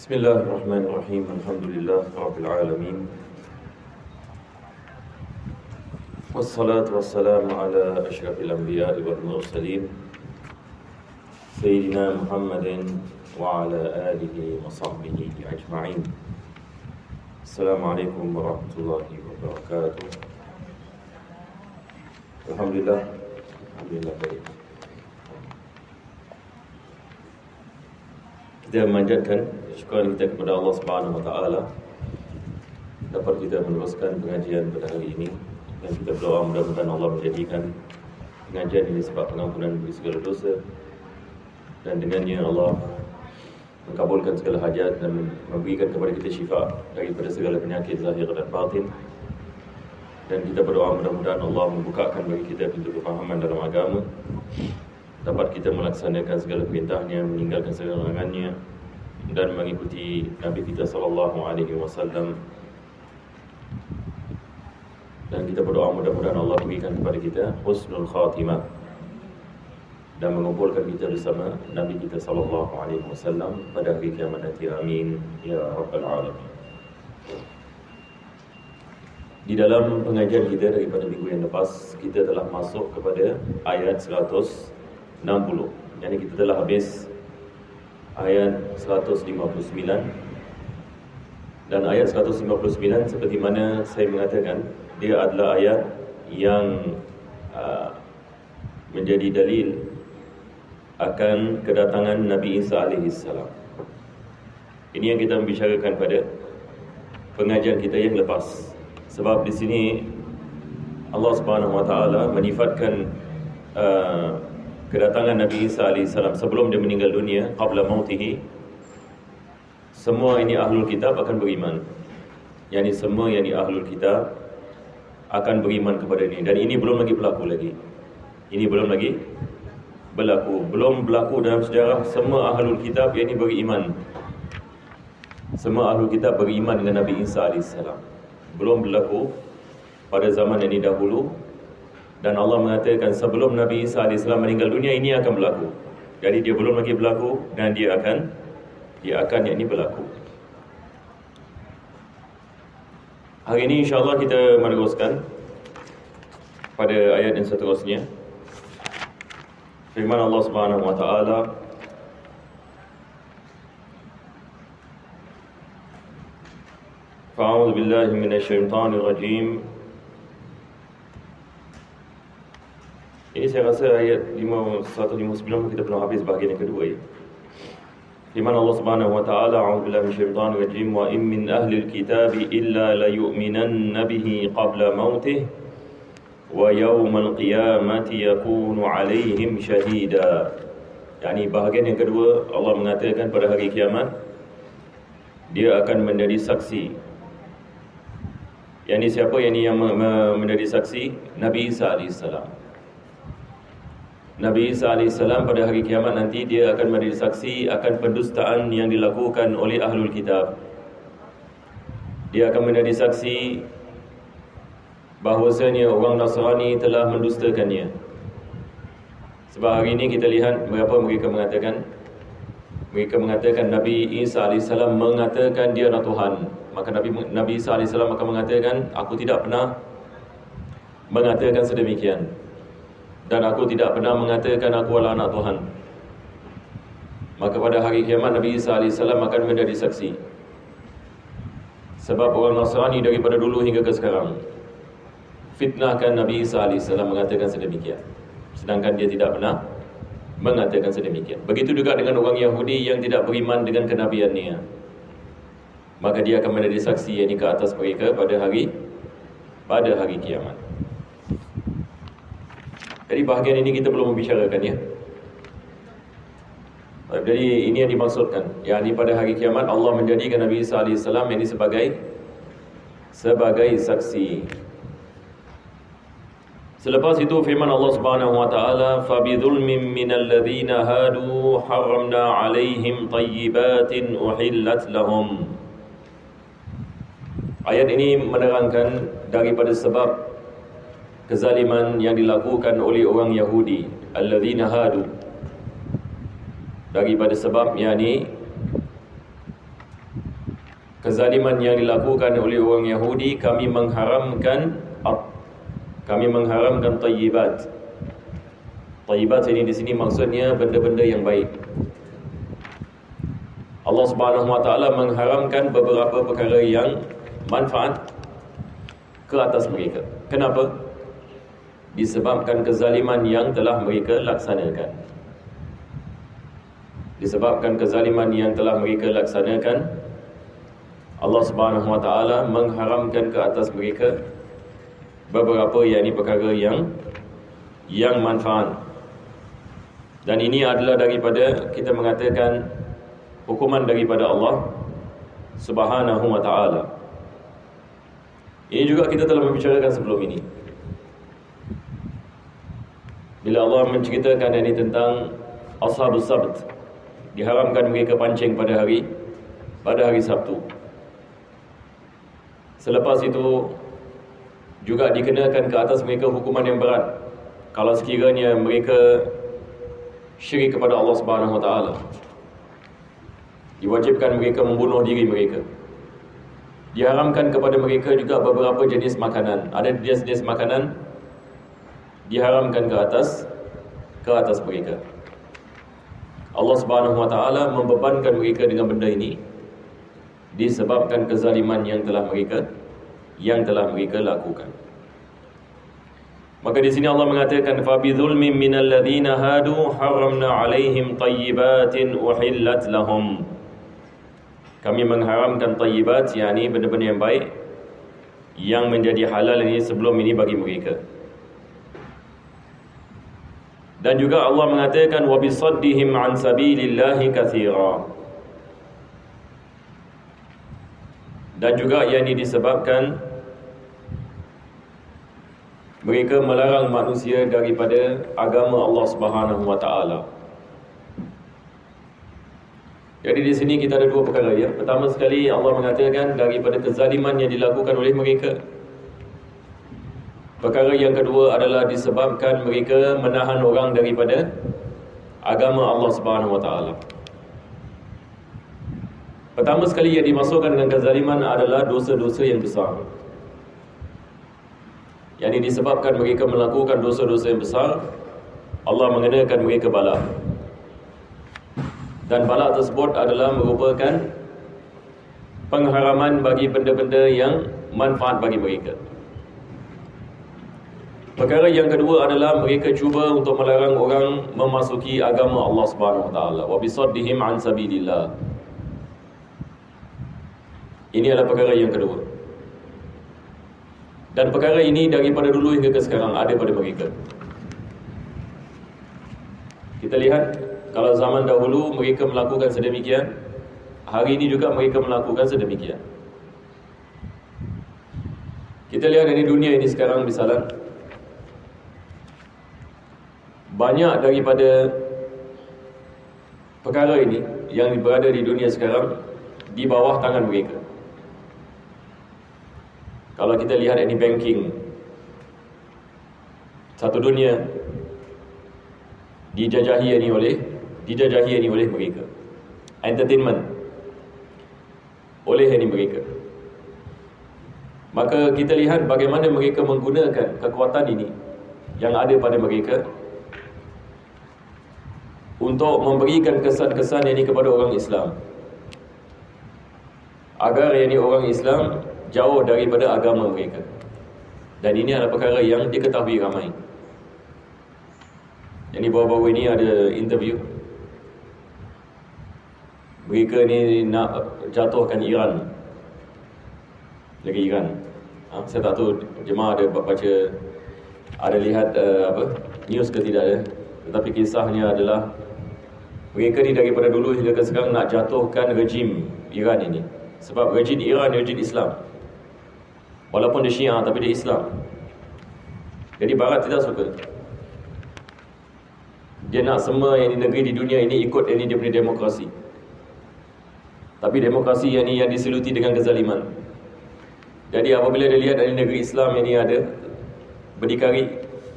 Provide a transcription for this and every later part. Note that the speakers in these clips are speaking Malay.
Bismillahirrahmanirrahim. Alhamdulillah Rabbil Alamin. Wassalatu wassalamu ala ashrafil anbiya'i wal mursalin Sayyidina Muhammadin wa ala alihi wa sahbihi ajma'in. Assalamualaikum warahmatullahi wabarakatuh. Alhamdulillah baik. Kita memanjatkan syukuran kita kepada Allah Subhanahu wa taala dapat kita meneruskan pengajian pada hari ini, dan kita berdoa mudah-mudahan Allah menjadikan pengajian ini sebab pengampunan bagi segala dosa, dan dengannya Allah mengabulkan segala hajat dan memberikan kepada kita syifa daripada segala penyakit zahir dan batin. Dan kita berdoa mudah-mudahan Allah membukakan bagi kita pintu kefahaman dalam agama, dapat kita melaksanakan segala perintahnya, meninggalkan segala larangannya, dan mengikuti Nabi kita sallallahu alaihi wasallam. Dan kita berdoa mudah-mudahan Allah berikan kepada kita husnul khatimah dan mengumpulkan kita bersama Nabi kita sallallahu alaihi wasallam pada hari kiamat nanti. Amin ya rabbal alamin. Di dalam pengajian kita daripada minggu yang lepas, kita telah masuk kepada ayat 160. Yani kita telah habis ayat 159. Dan ayat 159 seperti mana saya mengatakan, dia adalah ayat yang menjadi dalil akan kedatangan Nabi Isa AS. Ini yang kita membicarakan pada pengajian kita yang lepas. Sebab di sini Allah Subhanahu wa taala menyifatkan kedatangan Nabi Isa AS sebelum dia meninggal dunia, qabla mautihi. Semua ini ahlul kitab akan beriman. Yani semua yang ahlul kitab akan beriman kepada ini. Dan ini belum lagi berlaku lagi. Ini belum lagi berlaku. Belum berlaku dalam sejarah semua ahlul kitab yang ini beriman. Semua ahlul kitab beriman dengan Nabi Isa AS. Belum berlaku pada zaman yang ini dahulu. Dan Allah mengatakan sebelum Nabi Isa AS meninggal dunia, ini akan berlaku. Jadi dia belum lagi berlaku, dan dia akan yang ini berlaku. Hari ini insyaAllah kita meneruskan pada ayat yang seterusnya. Firman Allah Subhanahu wa taala, Fa'udhu billahi minasyaitanir rajim. Ini saya rasa ayat 159 kita belum habis bahagian yang kedua ya. Firman Allah Subhanahu wa taala, a'udzu billahi minasyaitonir rajim, wa in min ahli alkitabi illa la yu'minanna bihi qabla mautih wa yawmal qiyamati yakunu 'alaihim shahida. Yani bahagian yang kedua, Allah mengatakan pada hari kiamat dia akan menjadi saksi. Yani siapa yang menjadi saksi? Nabi Isa AS. Nabi Isa AS pada hari kiamat nanti dia akan menjadi saksi akan pendustaan yang dilakukan oleh ahlul kitab. Dia akan menjadi saksi bahawasanya orang Nasrani telah mendustakannya. Sebab hari ini kita lihat berapa mereka mengatakan. Mereka mengatakan Nabi Isa AS mengatakan dia adalah Tuhan. Maka Nabi Isa AS akan mengatakan, aku tidak pernah mengatakan sedemikian. Dan aku tidak pernah mengatakan aku adalah anak Tuhan. Maka pada hari kiamat Nabi Isa AS akan menjadi saksi. Sebab orang Nasrani daripada dulu hingga ke sekarang fitnahkan Nabi Isa AS mengatakan sedemikian, sedangkan dia tidak pernah mengatakan sedemikian. Begitu juga dengan orang Yahudi yang tidak beriman dengan kenabiannya. Maka dia akan menjadi saksi yang ke atas mereka pada hari kiamat. Jadi bahagian ini kita belum membicarakan ya. Jadi ini yang dimaksudkan, yakni pada hari kiamat Allah menjadikan Nabi Isa AS ini sebagai saksi. Selepas itu firman Allah Subhanahu wa taala, fa bidzulmin minal ladzina hadu haramna 'alaihim thayyibatin uhillat lahum. Ayat ini menerangkan daripada sebab kezaliman yang dilakukan oleh orang Yahudi, alladzina hadu, daripada sebab yakni kezaliman yang dilakukan oleh orang Yahudi, kami mengharamkan tayyibat. Tayyibat ini di sini maksudnya benda-benda yang baik. Allah Subhanahu wa taala mengharamkan beberapa perkara yang manfaat ke atas mereka. Kenapa? Disebabkan kezaliman yang telah mereka laksanakan. Disebabkan kezaliman yang telah mereka laksanakan, Allah Subhanahu wa taala mengharamkan ke atas mereka beberapa perkara yang manfaat. Dan ini adalah daripada kita mengatakan hukuman daripada Allah Subhanahu wa taala. Ini juga kita telah membicarakan sebelum ini. Bila Allah menceritakan ini tentang Ashabus Sabt, diharamkan mereka pancing pada hari Sabtu. Selepas itu juga dikenakan ke atas mereka hukuman yang berat kalau sekiranya mereka syirik kepada Allah Subhanahu wa taala. Diwajibkan mereka membunuh diri mereka. Diharamkan kepada mereka juga beberapa jenis makanan. Ada jenis makanan diharamkan ke atas mereka. Allah Subhanahu wa taala membebankan mereka dengan benda ini disebabkan kezaliman yang telah mereka lakukan. Maka di sini Allah mengatakan fa bi dzulmin minal ladzina hadu haramna 'alaihim thayyibatin uhillat lahum. Kami mengharamkan thayyibat, yakni benda-benda yang baik yang menjadi halal ini sebelum ini bagi mereka. Dan juga Allah mengatakan wa bisaddihim 'an sabilillahi katsira. Dan juga yang ini disebabkan mereka melarang manusia daripada agama Allah Subhanahu wa taala. Jadi di sini kita ada dua perkara ya. Pertama sekali Allah mengatakan daripada kezaliman yang dilakukan oleh mereka. Perkara yang kedua adalah disebabkan mereka menahan orang daripada agama Allah Subhanahu wa taala. Pertama sekali yang dimasukkan dengan kezaliman adalah dosa-dosa yang besar. Yang disebabkan mereka melakukan dosa-dosa yang besar, Allah mengenakan mereka bala. Dan bala tersebut adalah merupakan pengharaman bagi benda-benda yang manfaat bagi mereka. Perkara yang kedua adalah mereka cuba untuk melarang orang memasuki agama Allah Subhanahu wa taala. Wa bisaddihim 'an sabilillah. Ini adalah perkara yang kedua. Dan perkara ini daripada dulu hingga ke sekarang ada pada mereka. Kita lihat, kalau zaman dahulu mereka melakukan sedemikian, hari ini juga mereka melakukan sedemikian. Kita lihat dari dunia ini sekarang misalnya, banyak daripada perkara ini yang berada di dunia sekarang di bawah tangan mereka. Kalau kita lihat ini banking, satu dunia dijajahi ini oleh mereka. Entertainment oleh ini mereka. Maka kita lihat bagaimana mereka menggunakan kekuatan ini yang ada pada mereka untuk memberikan kesan-kesan ini kepada orang Islam, agar ini orang Islam jauh daripada agama mereka. Dan ini adalah perkara yang diketahui ramai. Jadi baru-baru ini ada interview, mereka ni nak jatuhkan Iran. Iran. Saya tak tahu jemaah ada baca, ada lihat news ke tidak. Tetapi kisahnya adalah mereka ni daripada dulu hingga ke sekarang nak jatuhkan rejim Iran ini. Sebab rejim Iran ni rejim Islam. Walaupun dia Syiah tapi dia Islam. Jadi Barat tidak suka. Dia nak semua yang di negeri di dunia ini ikut ini dia punya demokrasi. Tapi demokrasi yang disiluti dengan kezaliman. Jadi apabila dia lihat dari negeri Islam ini ada berdikari,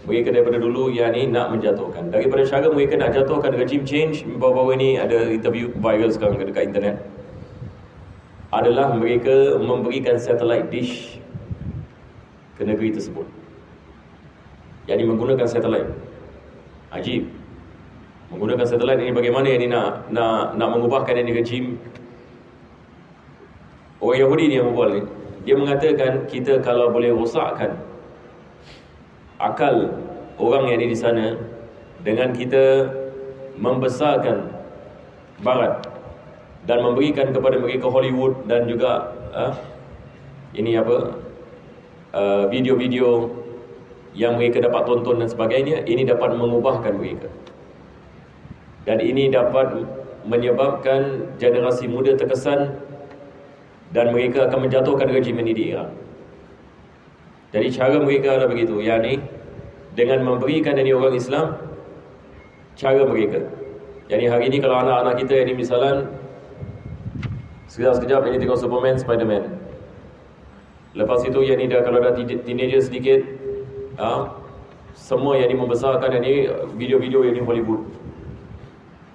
mereka daripada dulu yang ini nak menjatuhkan. Daripada cara mereka nak jatuhkan rejim change, baru-baru ini ada interview viral sekarang dekat internet. adalah mereka memberikan satellite dish ke negeri tersebut. Yang ini menggunakan satellite. Ajib. Menggunakan satellite ini bagaimana ini nak mengubahkan ini rejim. Orang Yahudi ni yang berbual ni, dia mengatakan kita kalau boleh rosakkan akal orang yang ada di sana dengan kita membesarkan Barat dan memberikan kepada mereka Hollywood dan juga video-video yang mereka dapat tonton dan sebagainya, ini dapat mengubahkan mereka. Dan ini dapat menyebabkan generasi muda terkesan dan mereka akan menjatuhkan rejim ini di Iraq. Jadi cara mereka adalah begitu, yakni dengan memberikan ini orang Islam, cara mereka. Jadi hari ini kalau anak-anak kita ini misalan sekejap ini tengok Superman, Spiderman. Lepas itu yang ini dah, kalau dah teenager sedikit, semua yang ini membesarkan ini video-video yang ini Hollywood.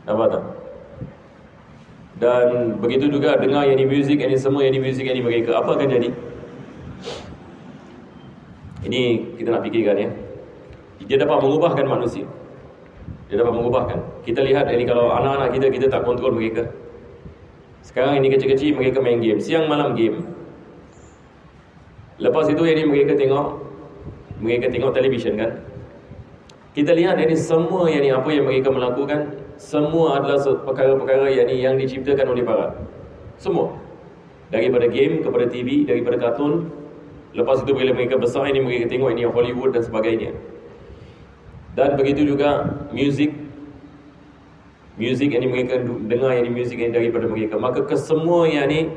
Nampak tak? Dan begitu juga dengar yang ini muzik, ini semua yang ini muzik yang ini mereka. Apa akan jadi? Ini kita nak fikirkan ya. Dia dapat mengubahkan manusia. Dia dapat mengubahkan. Kita lihat ini kalau anak-anak kita tak kontrol mereka. Sekarang ini kecil-kecil mereka main game, siang malam game. Lepas itu ini mereka tengok televisyen kan. Kita lihat ini semua yang ini apa yang mereka melakukan, semua adalah perkara-perkara yang diciptakan oleh Barat. Semua. Daripada game kepada TV, daripada kartun. Lepas itu bila mereka besar ini mereka tengok ini Hollywood dan sebagainya. Dan begitu juga muzik yang mereka dengar yang muzik yang daripada mereka. Maka kesemua yang ni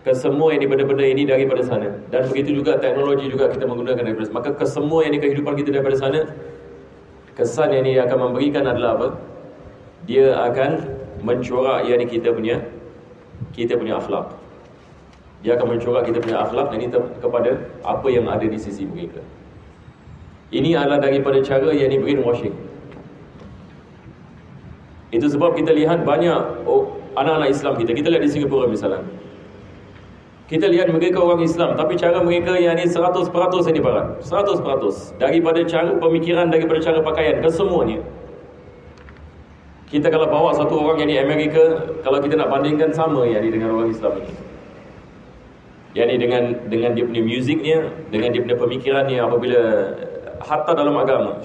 benda-benda ini daripada sana. Dan begitu juga teknologi juga kita menggunakan daripada sana. Maka kesemua yang ni kehidupan kita daripada sana. Kesan yang ni akan memberikan adalah apa? Dia akan mencorak yang ni kita punya akhlak. Dia akan mencorak kita punya akhlak ini kepada apa yang ada di sisi mereka. Ini adalah daripada cara yang ni brainwashing. Itu sebab kita lihat banyak anak-anak Islam kita lihat di Singapura misalnya. Kita lihat mereka orang Islam, tapi cara mereka yang ni 100% yang di Barat. 100%. Daripada cara pemikiran, daripada cara pakaian, kesemuanya. Kita kalau bawa satu orang yang di Amerika, kalau kita nak bandingkan sama yang ni dengan orang Islam ini. Yang ni dengan dia punya muziknya, dengan dia punya pemikirannya apabila hatta dalam agama.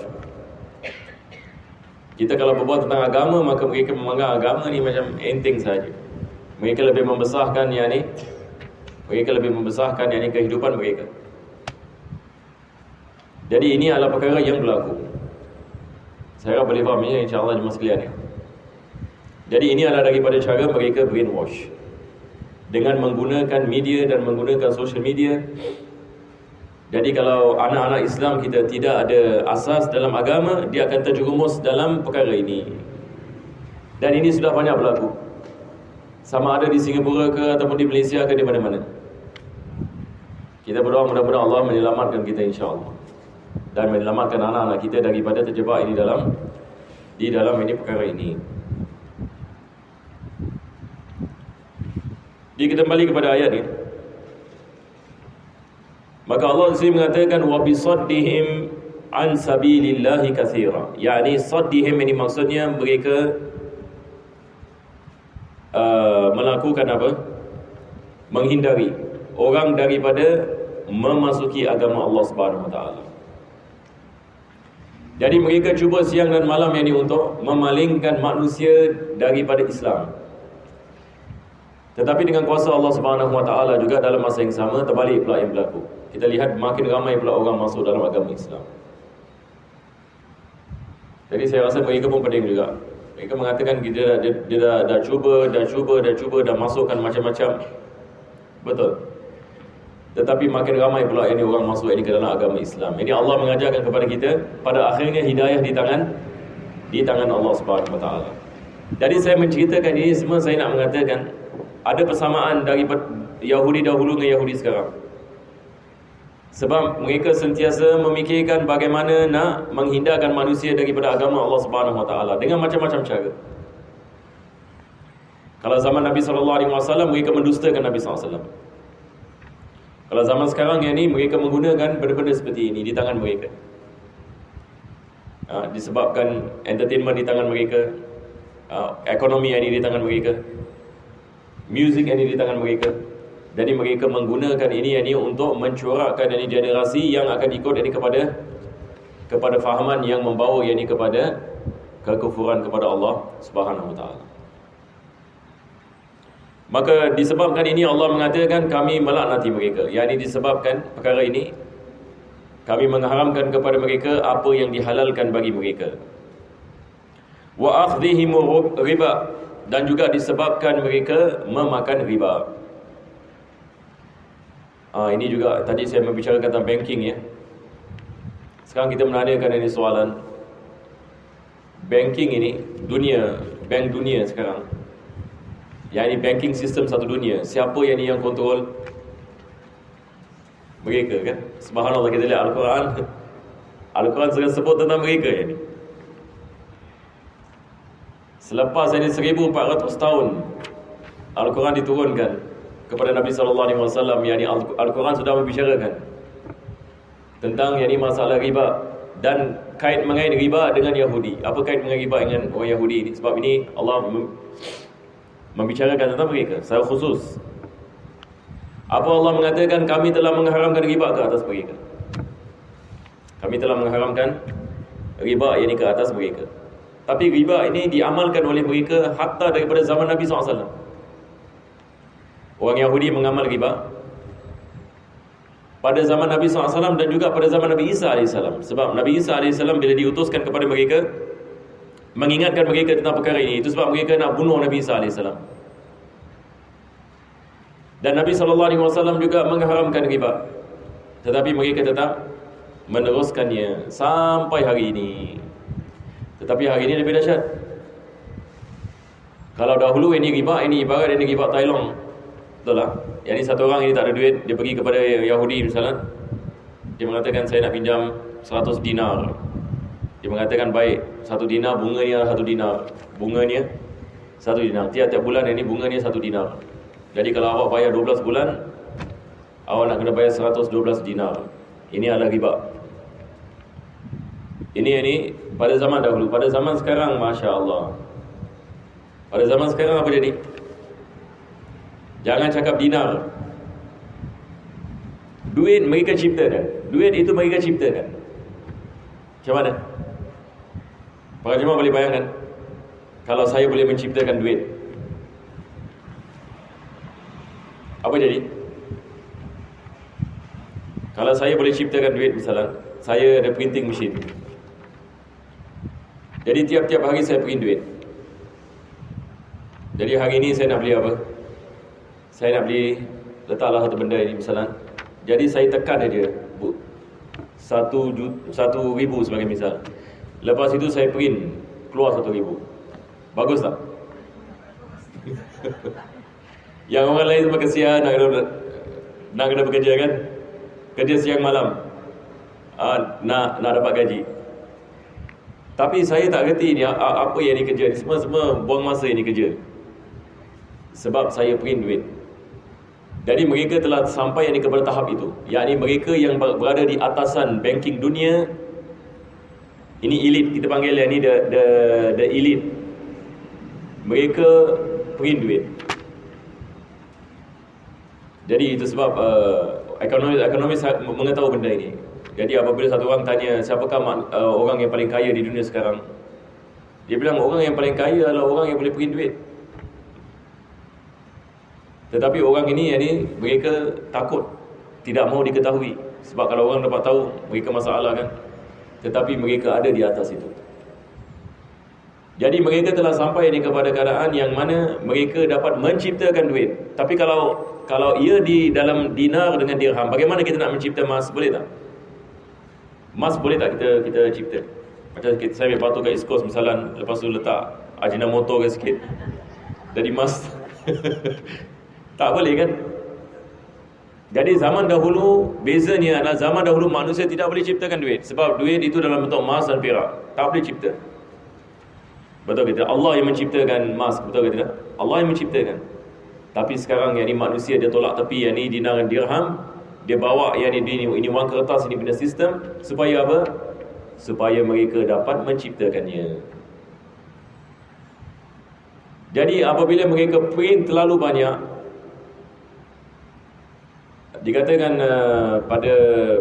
Kita kalau berbual tentang agama, maka mereka memandang agama ni macam enteng saja. Mereka lebih membesarkan yang ni. Mereka lebih membesarkan yang ini kehidupan mereka. Jadi ini adalah perkara yang berlaku. Saya harap boleh faham ini insya-Allah jemaah sekalian ya. Jadi ini adalah daripada cara mereka brainwash. Dengan menggunakan media dan menggunakan social media. Jadi kalau anak-anak Islam kita tidak ada asas dalam agama, dia akan terjerumus dalam perkara ini. Dan ini sudah banyak berlaku. Sama ada di Singapura ke ataupun di Malaysia ke di mana-mana. Kita berdoa mudah-mudahan Allah menyelamatkan kita insya-Allah. Dan menyelamatkan anak-anak kita daripada terjebak ini di dalam ini perkara ini. Jadi kita kembali kepada ayat ini. Maka Allah sendiri mengatakan wa bisaddihim an sabilillahi katsira. Yani saddihim ini maksudnya mereka melakukan apa? Menghindari orang daripada memasuki agama Allah Subhanahu Wa Taala. Jadi mereka cuba siang dan malam yang ini untuk memalingkan manusia daripada Islam. Tetapi dengan kuasa Allah Subhanahu Wa Taala juga dalam masa yang sama terbalik pula yang berlaku. Kita lihat makin ramai pula orang masuk dalam agama Islam. Jadi saya rasa mereka pun peding juga. Mereka mengatakan dia dah cuba masukkan macam-macam. Betul. Tetapi makin ramai pula ini orang masuk ini ke dalam agama Islam. Ini Allah mengajarkan kepada kita, pada akhirnya hidayah di tangan Allah Subhanahu Wa Taala. Jadi saya menceritakan ini semua, saya nak mengatakan ada persamaan daripada Yahudi dahulu dengan Yahudi sekarang. Sebab mereka sentiasa memikirkan bagaimana nak menghindarkan manusia daripada agama Allah Subhanahu Wa Taala dengan macam-macam cara. Kalau zaman Nabi SAW, mereka mendustakan Nabi SAW. Kalau zaman sekarang yang ni, mereka menggunakan benda-benda seperti ini di tangan mereka. Disebabkan entertainment di tangan mereka, ekonomi yang ini di tangan mereka, music yang ini di tangan mereka. Jadi mereka menggunakan ini untuk mencorakkan ini generasi yang akan ikut ini kepada fahaman yang membawa ini kepada kekufuran kepada Allah Subhanahu Wa Taala. Maka disebabkan ini Allah mengatakan kami melaknati mereka. Yang ini disebabkan perkara ini kami mengharamkan kepada mereka apa yang dihalalkan bagi mereka. Wa akhdhihim riba, dan juga disebabkan mereka memakan riba. Ini juga tadi saya membicarakan tentang banking ya. Sekarang kita menanyakan ini soalan. Banking ini bank dunia sekarang. Yang ini banking system satu dunia. Siapa yang kontrol? Mereka kan. Subhanallah, kita lihat Al-Quran sering sebut tentang mereka ini. Selepas ini 1400 tahun Al-Quran diturunkan kepada Nabi SAW, yang Al-Quran sudah membicarakan tentang yang ini masalah riba dan mengait riba dengan Yahudi. Apa kait mengenai riba dengan orang Yahudi ini? Sebab ini Allah membicarakan tentang mereka secara khusus. Apa Allah mengatakan? Kami telah mengharamkan riba ke atas mereka. Kami telah mengharamkan riba yang ini ke atas mereka. Tapi riba ini diamalkan oleh mereka hatta daripada zaman Nabi SAW. Orang Yahudi mengamal riba pada zaman Nabi SAW dan juga pada zaman Nabi Isa AS. Sebab Nabi Isa AS bila diutuskan kepada mereka, mengingatkan mereka tentang perkara ini, itu sebab mereka nak bunuh Nabi Isa AS. Dan Nabi SAW juga mengharamkan riba, tetapi mereka tetap meneruskannya sampai hari ini. Tetapi hari ini lebih dahsyat. Kalau dahulu ini riba, ini ibarat ini riba Thailand. Betul tak? Yang ini satu orang ini tak ada duit, dia pergi kepada Yahudi misalnya, dia mengatakan saya nak pinjam 100 dinar. Dia mengatakan baik, 1 dinar, bunganya 1 dinar. Bunganya 1 dinar. Tiap-tiap bulan ini bunganya 1 dinar. Jadi kalau awak bayar 12 bulan, awak nak kena bayar 112 dinar. Ini adalah riba. Ini pada zaman dahulu. Pada zaman sekarang, Masya Allah, pada zaman sekarang apa jadi? Jangan cakap dinar. Duit mereka ciptakan. Duit itu mereka ciptakan. Macam mana? Para jemaah boleh bayangkan, kalau saya boleh menciptakan duit, apa jadi? Kalau saya boleh ciptakan duit misalnya, saya ada printing machine. Jadi tiap-tiap hari saya print duit. Jadi hari ini saya nak beli apa? Saya nak beli, letaklah satu benda ini misalnya. Jadi saya tekan aja 1,000 sebagai misal. Lepas itu saya print, keluar 1,000. Bagus tak? Yang orang lain semua kesian, nak kena bekerja kan? Kerja siang malam, nak dapat gaji. Tapi saya tak kerti ni apa yang ni kerja ni. Semua buang masa ini kerja. Sebab saya print duit. Jadi mereka telah sampai kepada tahap itu. Yakni mereka yang berada di atasan banking dunia, ini elite, kita panggil yang ni the elite. Mereka print duit. Jadi itu sebab ekonomis mengetahui benda ini. Jadi apabila satu orang tanya siapakah orang yang paling kaya di dunia sekarang, dia bilang orang yang paling kaya adalah orang yang boleh print duit. Tetapi orang ini mereka takut, tidak mahu diketahui. Sebab kalau orang dapat tahu, mereka masalah kan. Tetapi mereka ada di atas itu. Jadi mereka telah sampai kepada keadaan yang mana mereka dapat menciptakan duit. Tapi kalau ia di dalam dinar dengan dirham, bagaimana kita nak mencipta emas? Boleh tak? Emas boleh tak kita cipta? Macam saya ambil batu kat East Coast misalnya, lepas tu letak Ajinomoto ke sikit, jadi emas. Tak boleh kan? Jadi zaman dahulu, bezanya adalah zaman dahulu manusia tidak boleh ciptakan duit. Sebab duit itu dalam bentuk emas dan perak, tak boleh cipta. Betul ke tidak? Allah yang menciptakan emas, betul ke tidak? Allah yang menciptakan. Tapi sekarang yang ni manusia dia tolak tepi, yang ni dinar dan dirham, dia bawa yang ni ini wang kertas, ini benda sistem, supaya apa? Supaya mereka dapat menciptakannya. Jadi apabila mereka print terlalu banyak, dikatakan pada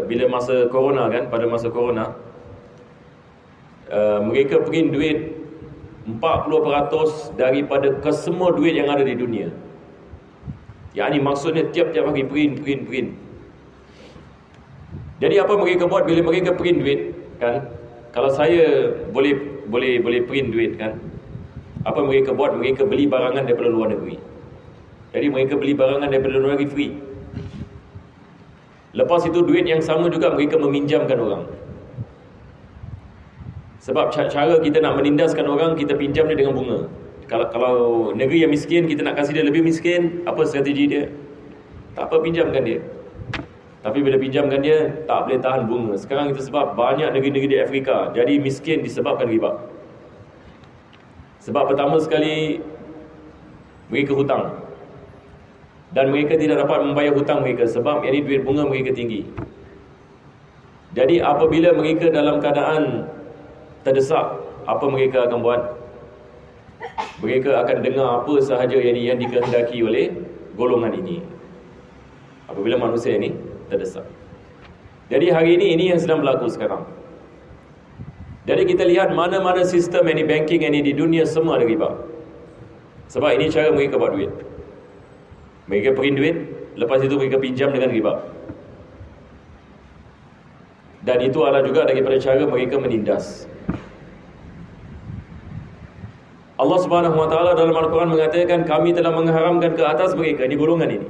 bila masa corona kan, pada masa corona mereka print duit 40% daripada kesemua duit yang ada di dunia. Yang ini maksudnya tiap-tiap hari print. Jadi apa mereka buat bila mereka print duit kan? Kalau saya boleh print duit kan? Apa mereka buat? Mereka beli barangan daripada luar negeri. Jadi mereka beli barangan daripada luar negeri free. Lepas itu duit yang sama juga mereka meminjamkan orang. Sebab cara kita nak menindaskan orang, kita pinjam dia dengan bunga. Kalau negeri yang miskin, kita nak kasih dia lebih miskin, apa strategi dia? Tak apa, pinjamkan dia. Tapi bila pinjamkan dia, tak boleh tahan bunga. Sekarang itu sebab banyak negeri-negeri di Afrika jadi miskin disebabkan riba. Sebab pertama sekali mereka hutang. Dan mereka tidak dapat membayar hutang mereka sebab yang ini duit bunga mereka tinggi. Jadi apabila mereka dalam keadaan terdesak, apa mereka akan buat? Mereka akan dengar apa sahaja yang dikehendaki oleh golongan ini. Apabila manusia ini terdesak. Jadi hari ini yang sedang berlaku sekarang. Jadi kita lihat mana-mana sistem yang banking yang di dunia semua ada riba. Sebab ini cara mereka buat duit. Mereka print duit, lepas itu mereka pinjam dengan riba. Dan itu adalah juga daripada cara mereka menindas. Allah Subhanahu Wa Taala dalam Al-Quran mengatakan, kami telah mengharamkan ke atas mereka, ini golongan ini.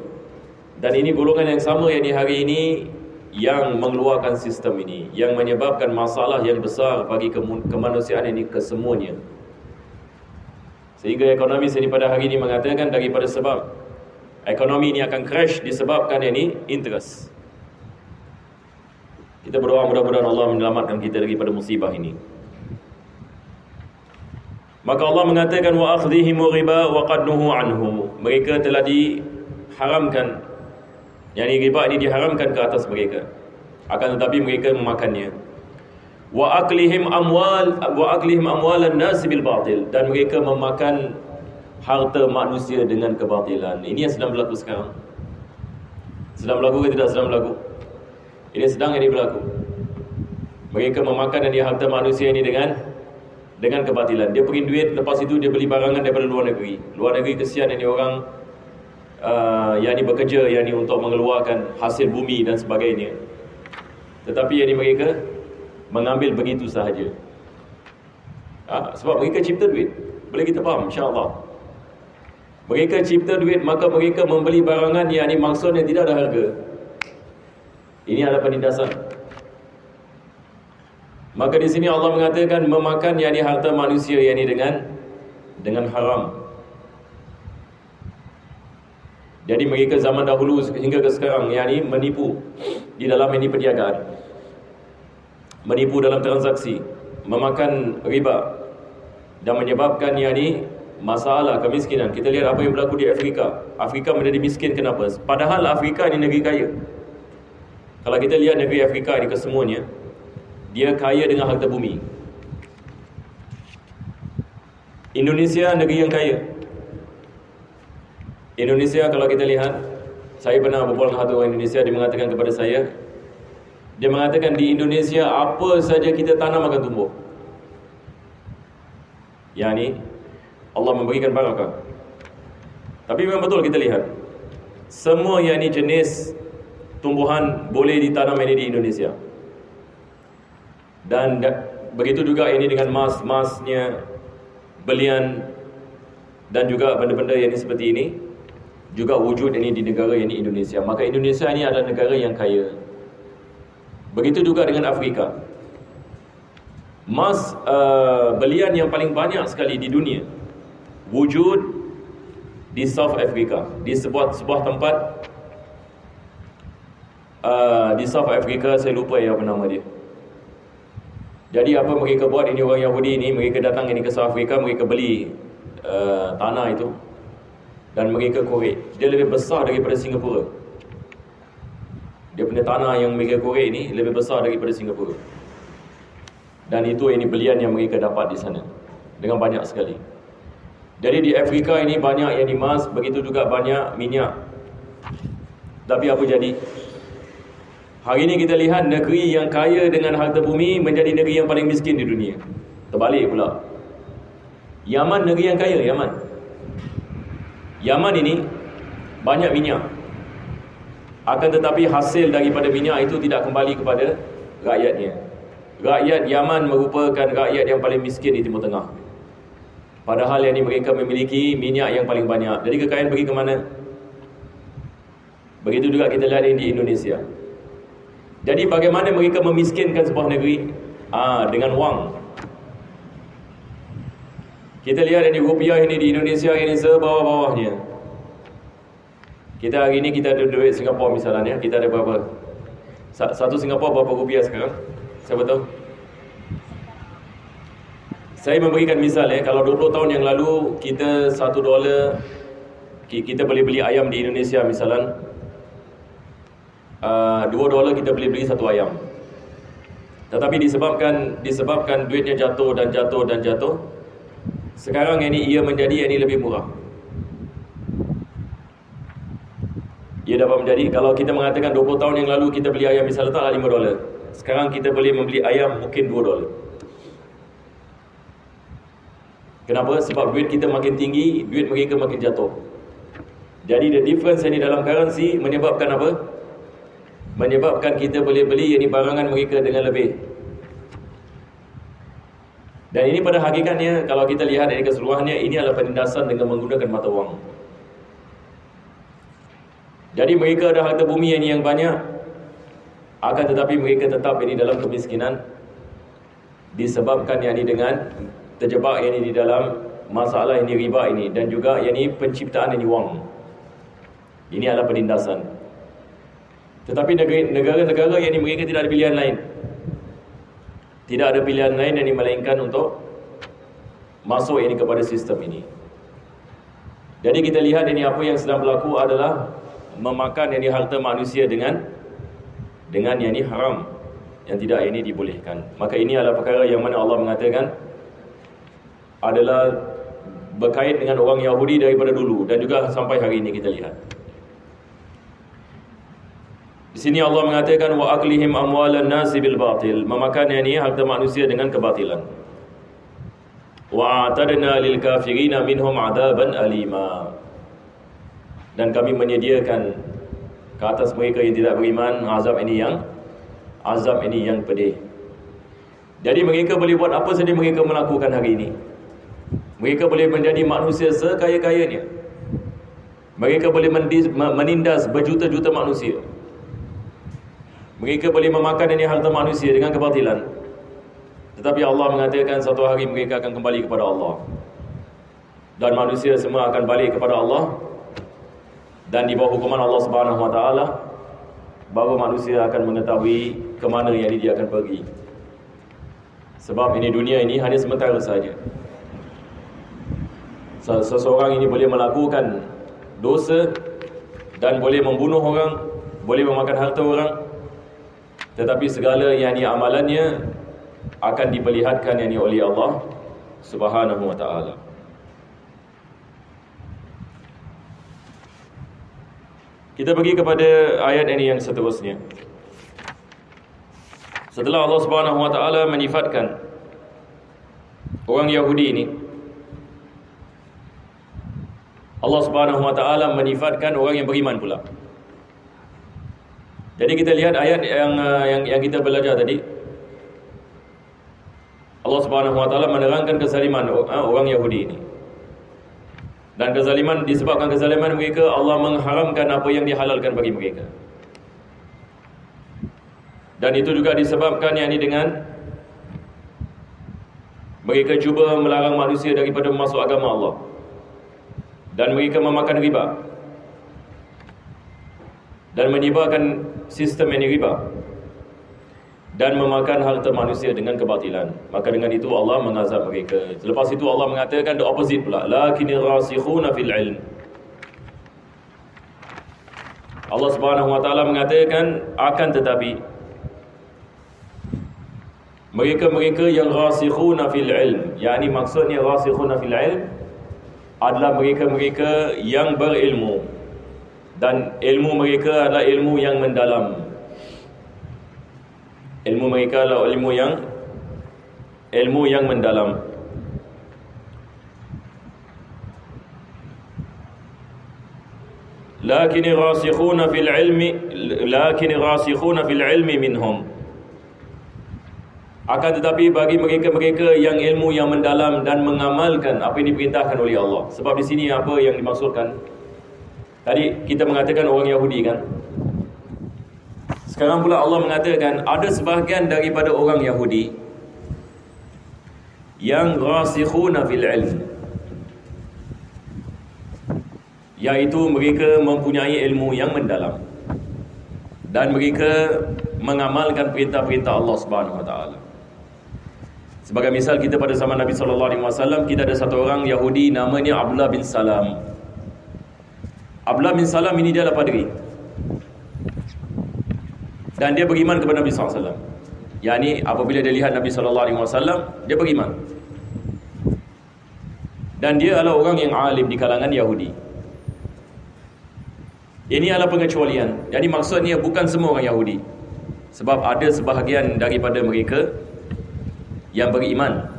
Dan ini golongan yang sama yang di hari ini yang mengeluarkan sistem ini, yang menyebabkan masalah yang besar bagi kemanusiaan ini kesemuanya. Sehingga ekonomis ini pada hari ini mengatakan daripada sebab ekonomi ini akan crash disebabkan ini interest. Kita berdoa mudah-mudahan Allah menyelamatkan kita daripada musibah ini. Maka Allah mengatakan wa akhdhihim riba wa qad nuhu anhu. Mereka telah diharamkan, yakni riba ini diharamkan ke atas mereka. Akan tetapi mereka memakannya. Wa aklihim amwalan nas bil batil, dan mereka memakan harta manusia dengan kebatilan. Ini yang sedang berlaku sekarang. Sedang berlaku ke tidak sedang berlaku? Ini sedang ini berlaku. Mereka memakan harta manusia ini dengan kebatilan. Dia print duit, lepas itu dia beli barangan daripada luar negeri. Luar negeri kesian ini orang yang ini bekerja, yang ini untuk mengeluarkan hasil bumi dan sebagainya. Tetapi yang ini mereka mengambil begitu sahaja. Sebab mereka cipta duit. Boleh kita faham insya-Allah. Mereka cipta duit, maka mereka membeli barangan yang ini maksudnya tidak ada harga. Ini adalah penindasan. Maka di sini Allah mengatakan memakan yang ini harta manusia yang ini dengan haram. Jadi mereka zaman dahulu hingga ke sekarang yang ini menipu di dalam ini perniagaan. Menipu dalam transaksi, memakan riba dan menyebabkan yang ini masalah kemiskinan. Kita lihat apa yang berlaku di Afrika. Afrika menjadi miskin kenapa? Padahal Afrika ini negeri kaya. Kalau kita lihat negeri Afrika ini kesemuanya, dia kaya dengan harta bumi. Indonesia negeri yang kaya. Indonesia kalau kita lihat, saya pernah berbual dengan satu orang Indonesia, dia mengatakan kepada saya, dia mengatakan di Indonesia apa saja kita tanam akan tumbuh. Yang ini Allah memberikan barakah. Tapi memang betul kita lihat, semua yang ini jenis tumbuhan boleh ditanam ini di Indonesia. Dan begitu juga ini dengan emasnya, belian dan juga benda-benda yang ini seperti ini juga wujud ini di negara yang ini Indonesia. Maka Indonesia ini adalah negara yang kaya. Begitu juga dengan Afrika. Emas belian yang paling banyak sekali di dunia wujud di South Africa, di sebuah tempat di South Africa, saya lupa apa nama dia. Jadi apa mereka buat ini, orang Yahudi ini, mereka datang ini ke South Africa, mereka beli tanah itu dan mereka korek. Dia lebih besar daripada Singapura. Dia punya tanah yang mereka korek ini lebih besar daripada Singapura. Dan itu ini belian yang mereka dapat di sana dengan banyak sekali. Jadi di Afrika ini banyak yang emas, begitu juga banyak minyak. Tapi apa jadi? Hari ini kita lihat negeri yang kaya dengan harta bumi menjadi negeri yang paling miskin di dunia. Terbalik pula. Yaman negeri yang kaya, Yaman. Yaman ini banyak minyak. Akan tetapi hasil daripada minyak itu tidak kembali kepada rakyatnya. Rakyat Yaman merupakan rakyat yang paling miskin di Timur Tengah. Padahal yang ini mereka memiliki minyak yang paling banyak. Jadi kekayaan pergi ke mana? Begitu juga kita lihat di Indonesia. Jadi bagaimana mereka memiskinkan sebuah negeri? Dengan wang. Kita lihat ini rupiah ini di Indonesia ini sebawah-bawahnya. Kita hari ini kita ada duit Singapura misalnya, kita ada berapa? Satu Singapura berapa rupiah sekarang? Siapa tahu? Saya memberikan misal kalau 20 tahun yang lalu kita $1 kita boleh beli ayam di Indonesia misalnya, $2 kita boleh beli satu ayam. Tetapi disebabkan duitnya jatuh dan jatuh, sekarang ini ia menjadi lebih murah. Ia dapat menjadi, kalau kita mengatakan 20 tahun yang lalu kita beli ayam misalnya taklah $5. Sekarang kita boleh membeli ayam mungkin $2. Kenapa? Sebab duit kita makin tinggi, duit mereka makin jatuh. Jadi the difference ini dalam currency menyebabkan apa? Menyebabkan kita boleh beli barangan mereka dengan lebih. Dan ini pada hakikatnya kalau kita lihat dari keseluruhannya, ini adalah penindasan dengan menggunakan mata wang. Jadi mereka ada harta bumi yang banyak, akan tetapi mereka tetap dalam kemiskinan disebabkan dengan terjebak di dalam masalah riba ini, dan juga penciptaan wang. Ini adalah penindasan. Tetapi negara-negara mereka tidak ada pilihan lain. Tidak ada pilihan lain melainkan untuk masuk kepada sistem ini. Jadi kita lihat apa yang sedang berlaku adalah memakan harta manusia dengan haram, yang tidak dibolehkan. Maka ini adalah perkara yang mana Allah mengatakan adalah berkait dengan orang Yahudi daripada dulu dan juga sampai hari ini kita lihat. Di sini Allah mengatakan wa aklihim amwalan nasi bil batil, memakan harta manusia dengan kebatilan. Wa atadna lil kafirina minhum adaban alima, dan kami menyediakan ke atas mereka yang tidak beriman azab yang pedih. Jadi mereka boleh buat apa saja mereka melakukan hari ini. Mereka boleh menjadi manusia sekaya-kayanya. Mereka boleh menindas berjuta-juta manusia. Mereka boleh memakan harta manusia dengan kebatilan. Tetapi Allah mengatakan satu hari mereka akan kembali kepada Allah. Dan manusia semua akan balik kepada Allah. Dan di bawah hukuman Allah Subhanahu Wa Taala, baru manusia akan mengetahui ke mana dia akan pergi. Sebab dunia ini hanya sementara saja. Seseorang boleh melakukan dosa dan boleh membunuh orang, boleh memakan harta orang, tetapi segala amalannya akan diperlihatkan oleh Allah Subhanahu Wa Taala. Kita pergi kepada ayat yang seterusnya. Setelah Allah Subhanahu Wa Taala menyifatkan orang Yahudi ini, Allah Subhanahu Wa Taala menyifatkan orang yang beriman pula. Jadi kita lihat ayat yang kita belajar tadi. Allah Subhanahu Wa Taala menerangkan kezaliman orang Yahudi ini. Dan kezaliman, disebabkan kezaliman mereka, Allah mengharamkan apa yang dihalalkan bagi mereka. Dan itu juga disebabkan dengan mereka cuba melarang manusia daripada masuk agama Allah. Dan mereka memakan riba dan menyebarkan sistem riba. dan memakan harta manusia dengan kebatilan. Maka dengan itu Allah mengazab mereka. Selepas itu Allah mengatakan the opposite pula. Lakinir rasikhuna fil ilm. Allah Subhanahu wa taala mengatakan akan tetapi mereka-mereka yang rasikhuna fil ilm, yakni maksudnya rasikhuna fil ilm adalah mereka-mereka yang berilmu, dan ilmu mereka adalah ilmu yang mendalam. Ilmu mereka adalah ilmu yang mendalam. Lakin rasikhuna fil ilmi minhum. Akan tetapi bagi mereka-mereka yang ilmu yang mendalam dan mengamalkan apa yang diperintahkan oleh Allah. Sebab di sini apa yang dimaksudkan? Tadi kita mengatakan orang Yahudi kan? Sekarang pula Allah mengatakan ada sebahagian daripada orang Yahudi yang rasikhuna fil ilm, iaitu mereka mempunyai ilmu yang mendalam dan mereka mengamalkan perintah-perintah Allah Subhanahu wa taala. Sebagai misal, kita pada zaman Nabi sallallahu alaihi wasallam, kita ada satu orang Yahudi namanya Abdullah bin Salam. Abdullah bin Salam ini dia adalah padri. Dan dia beriman kepada Nabi sallallahu alaihi wasallam. Yani apabila dia lihat Nabi sallallahu alaihi wasallam, dia beriman. Dan dia adalah orang yang alim di kalangan Yahudi. Ini adalah pengecualian. Jadi maksudnya bukan semua orang Yahudi. Sebab ada sebahagian daripada mereka yang beriman,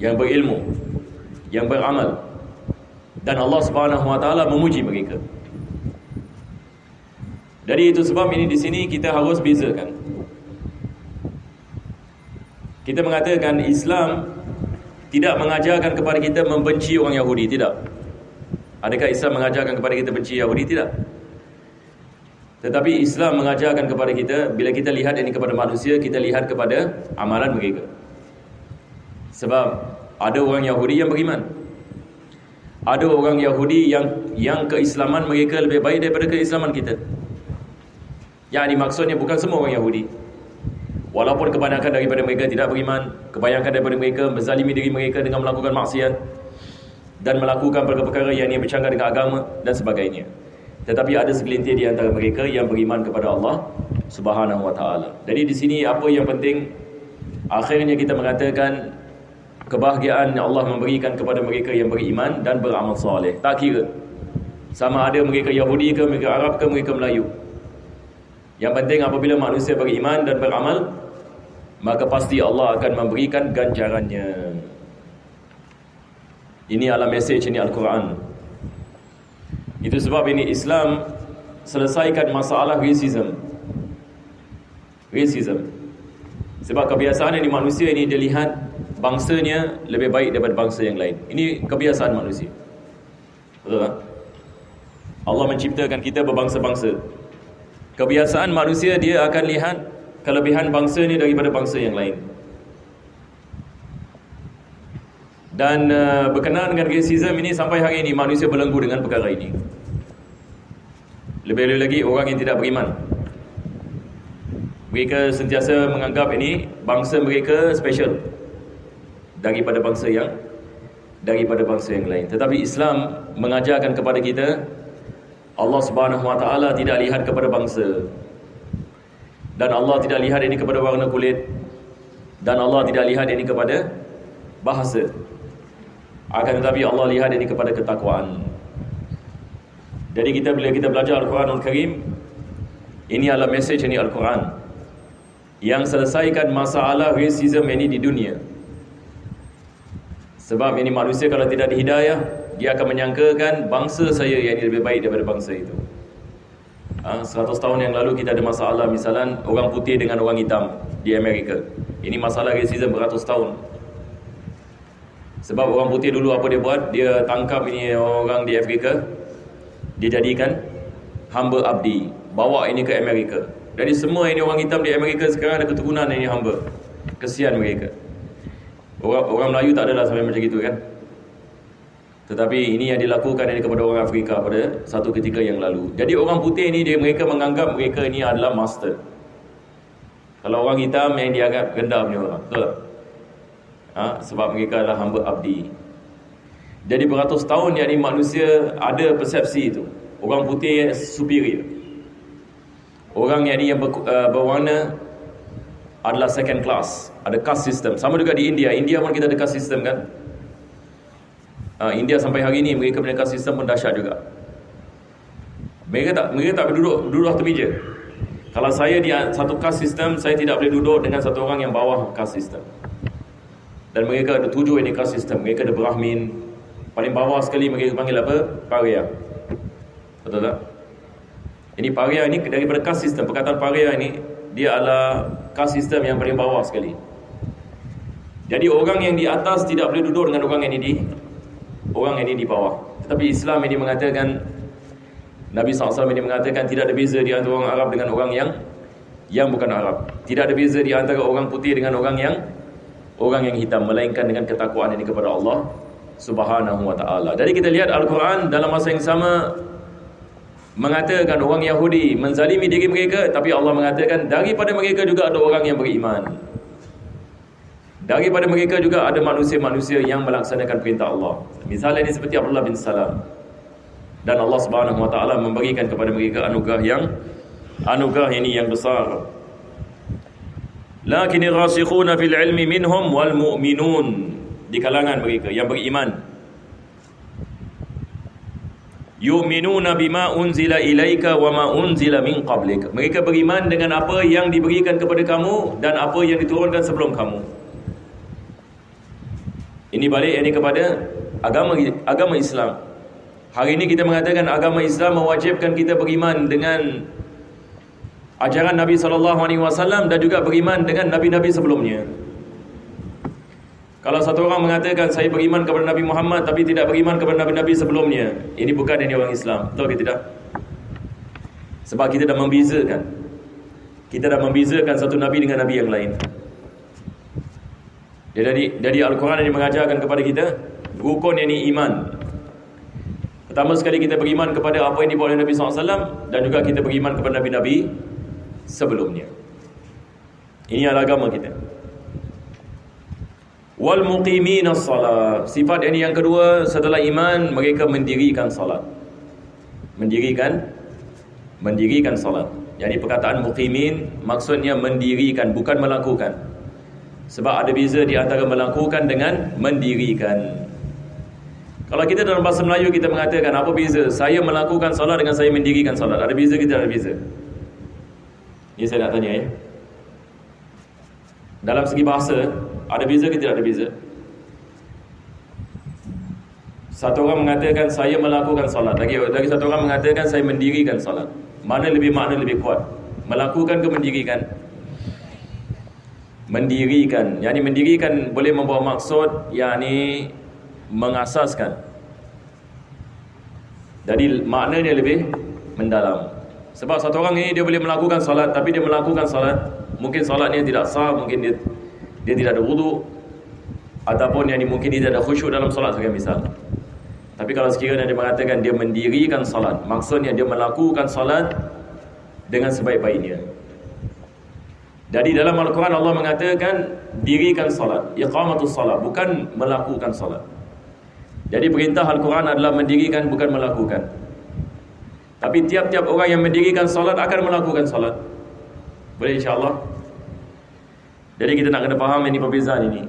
yang berilmu, yang beramal, dan Allah Subhanahu wa taala memuji mereka. Jadi itu sebab ini di sini kita harus bezakan. Kita mengatakan Islam tidak mengajarkan kepada kita membenci orang Yahudi, tidak. Adakah Islam mengajarkan kepada kita benci Yahudi? Tidak. Tetapi Islam mengajarkan kepada kita, bila kita lihat ini kepada manusia, kita lihat kepada amalan mereka. Sebab ada orang Yahudi yang beriman, ada orang Yahudi yang keislaman mereka lebih baik daripada keislaman kita. Yang maksudnya bukan semua orang Yahudi. Walaupun kebanyakan daripada mereka tidak beriman, kebanyakan daripada mereka menzalimi diri mereka dengan melakukan maksiat dan melakukan perkara-perkara yang bercanggah dengan agama dan sebagainya. Tetapi ada segelintir di antara mereka yang beriman kepada Allah Subhanahu wa taala. Jadi di sini apa yang penting, akhirnya kita mengatakan kebahagiaan yang Allah memberikan kepada mereka yang beriman dan beramal soleh. Tak kira sama ada mereka Yahudi ke, mereka Arab ke, mereka Melayu. Yang penting apabila manusia beriman dan beramal, maka pasti Allah akan memberikan ganjarannya. Ini adalah mesej ini Al-Quran. Itu sebab ini Islam selesaikan masalah racism. Sebab kebiasaan ini manusia ini dia lihat bangsanya lebih baik daripada bangsa yang lain. Ini kebiasaan manusia. Betul tak? Allah menciptakan kita berbangsa-bangsa. Kebiasaan manusia dia akan lihat kelebihan bangsa ni daripada bangsa yang lain. Dan berkenaan dengan racism ini sampai hari ini manusia belenggu dengan perkara ini. Lebih lagi orang yang tidak beriman, mereka sentiasa menganggap ini bangsa mereka special daripada bangsa yang lain. Tetapi Islam mengajarkan kepada kita, Allah Subhanahu wa taala tidak lihat kepada bangsa, dan Allah tidak lihat ini kepada warna kulit, dan Allah tidak lihat ini kepada bahasa. Akan tetapi Allah lihat ini kepada ketakwaan. Jadi bila kita belajar Al-Quranul Karim, ini adalah mesej ini Al-Quran yang selesaikan masalah racism ini di dunia. Sebab ini manusia kalau tidak dihidayah, dia akan menyangkakan bangsa saya yang lebih baik daripada bangsa itu. 100 tahun yang lalu kita ada masalah, misalan orang putih dengan orang hitam di Amerika. Ini masalah racism beratus tahun. Sebab orang putih dulu apa dia buat? Dia tangkap ini orang di Afrika, dia jadikan hamba abdi, bawa ini ke Amerika. Jadi semua ini orang hitam di Amerika sekarang ada keturunan ini hamba. Kesian mereka. Orang Melayu tak adalah sampai macam itu kan. Tetapi ini yang dilakukan ini kepada orang Afrika pada satu ketika yang lalu. Jadi orang putih ini mereka menganggap mereka ini adalah master. Kalau orang hitam yang dianggap rendah punya orang. Betul tak? Sebab mereka adalah hamba abdi. Jadi beratus tahun yang ni manusia ada persepsi itu. Orang putih superior. Orang yang ni yang berwarna adalah second class. Ada caste system. Sama juga di India. India pun kita ada caste system kan. India sampai hari ni mereka punya caste system pun dahsyat juga. Mereka tak duduk atas meja. Kalau saya di satu caste system, saya tidak boleh duduk dengan satu orang yang bawah caste system. Dan mereka ada 7 ini caste system. Mereka ada Brahmin. Paling bawah sekali mereka panggil apa? Paria. Betul tak? Ini paria ini daripada caste system. Perkataan paria ini dia adalah caste system yang paling bawah sekali. Jadi orang yang di atas tidak boleh duduk dengan orang yang ini di bawah. Tetapi Islam ini mengatakan, Nabi SAW ini mengatakan tidak ada beza di antara orang Arab dengan orang yang bukan Arab. Tidak ada beza di antara orang putih dengan orang yang hitam, melainkan dengan ketakwaan ini kepada Allah Subhanahu wa ta'ala. Jadi kita lihat Al-Quran dalam masa yang sama mengatakan orang Yahudi menzalimi diri mereka, tapi Allah mengatakan daripada mereka juga ada orang yang beriman. Daripada mereka juga ada manusia-manusia yang melaksanakan perintah Allah. Misalnya ini seperti Abdullah bin Salam. Dan Allah Subhanahu wa ta'ala memberikan kepada mereka anugerah ini yang besar. Lakin ar-rasikhuna fil ilmi minhum wal mu'minun, di kalangan mereka yang beriman. Yu'minuna bima unzila ilaika wa ma unzila min qablik. Mereka beriman dengan apa yang diberikan kepada kamu dan apa yang diturunkan sebelum kamu. Ini balik ini kepada agama Islam. Hari ini kita mengatakan agama Islam mewajibkan kita beriman dengan ajaran Nabi SAW dan juga beriman dengan Nabi-Nabi sebelumnya. Kalau satu orang mengatakan saya beriman kepada Nabi Muhammad tapi tidak beriman kepada Nabi-Nabi sebelumnya, ini bukan ini orang Islam. Betul ke tidak? Sebab kita dah membezakan. Kita dah membezakan satu Nabi dengan Nabi yang lain. Jadi Al-Quran ini mengajarkan kepada kita rukun yang ini iman. Pertama sekali kita beriman kepada apa yang dibawa oleh Nabi SAW dan juga kita beriman kepada Nabi-Nabi sebelumnya. Ini adalah agama kita. Wal muqiminas salat. Sifat ini yang kedua setelah iman, mereka mendirikan salat. Mendirikan salat. Jadi perkataan muqimin maksudnya mendirikan, bukan melakukan. Sebab ada beza di antara melakukan dengan mendirikan. Kalau kita dalam bahasa Melayu kita mengatakan apa beza saya melakukan solat dengan saya mendirikan solat? Ada beza ke tidak ada beza? Ini saya nak tanya ya. Dalam segi bahasa ada beza ke tidak ada beza? Satu orang mengatakan saya melakukan solat, lagi satu orang mengatakan saya mendirikan solat. Makna lebih kuat? Melakukan ke mendirikan? Mendirikan. Yani mendirikan boleh membawa maksud yakni mengasaskan. Jadi maknanya lebih mendalam. Sebab satu orang ini dia boleh melakukan salat, tapi dia melakukan salat, mungkin salatnya tidak sah, mungkin dia tidak ada wudu, ataupun yang mungkin dia tidak ada khusyuk dalam salat sebagai misal. Tapi kalau sekiranya dia mengatakan dia mendirikan salat, maksudnya dia melakukan salat dengan sebaik-baiknya. Jadi dalam Al-Quran Allah mengatakan dirikan salat, iqamatus salat, bukan melakukan salat. Jadi perintah Al-Quran adalah mendirikan, bukan melakukan. Tapi tiap-tiap orang yang mendirikan salat akan melakukan salat. Boleh insya-Allah. Jadi kita nak kena faham ini perbezaan ini.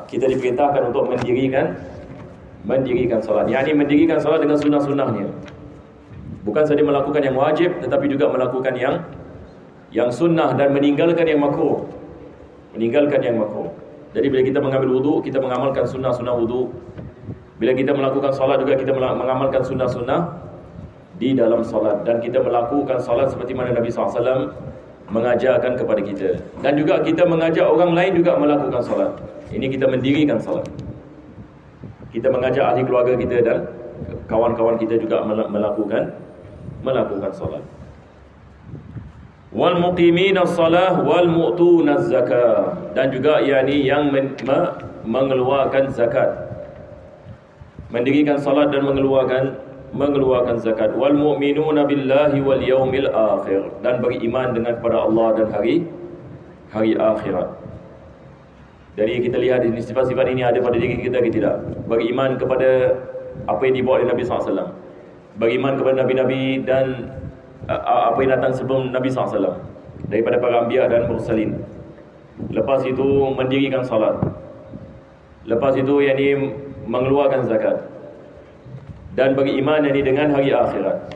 Kita diperintahkan untuk mendirikan salat. Yang ini mendirikan salat dengan sunnah-sunnahnya. Bukan saja melakukan yang wajib, tetapi juga melakukan yang sunnah dan meninggalkan yang makruh. Jadi bila kita mengambil wudu, kita mengamalkan sunnah-sunnah wudu. Bila kita melakukan salat juga kita mengamalkan sunnah-sunnah di dalam salat. Dan kita melakukan salat seperti mana Nabi SAW mengajarkan kepada kita. Dan juga kita mengajak orang lain juga melakukan salat. Ini kita mendirikan salat. Kita mengajak ahli keluarga kita dan kawan-kawan kita juga melakukan salat. Wal muqiminaz salah wal mu'tunaz zakah. Dan juga yakni yang mengeluarkan zakat. Mendirikan salat dan mengeluarkan zakat. Wal mu'minuna billahi wal yaumil akhir. Dan beriman dengan kepada Allah dan hari akhirat. Jadi kita lihat sifat-sifat ini ada pada diri kita ke tidak. Beriman kepada apa yang dibawa oleh Nabi SAW, beriman kepada Nabi-Nabi dan apa yang datang sebelum Nabi SAW daripada para anbiya dan mursalin. Lepas itu mendirikan salat. Lepas itu yakni mengeluarkan zakat. Dan beriman yakni dengan hari akhirat.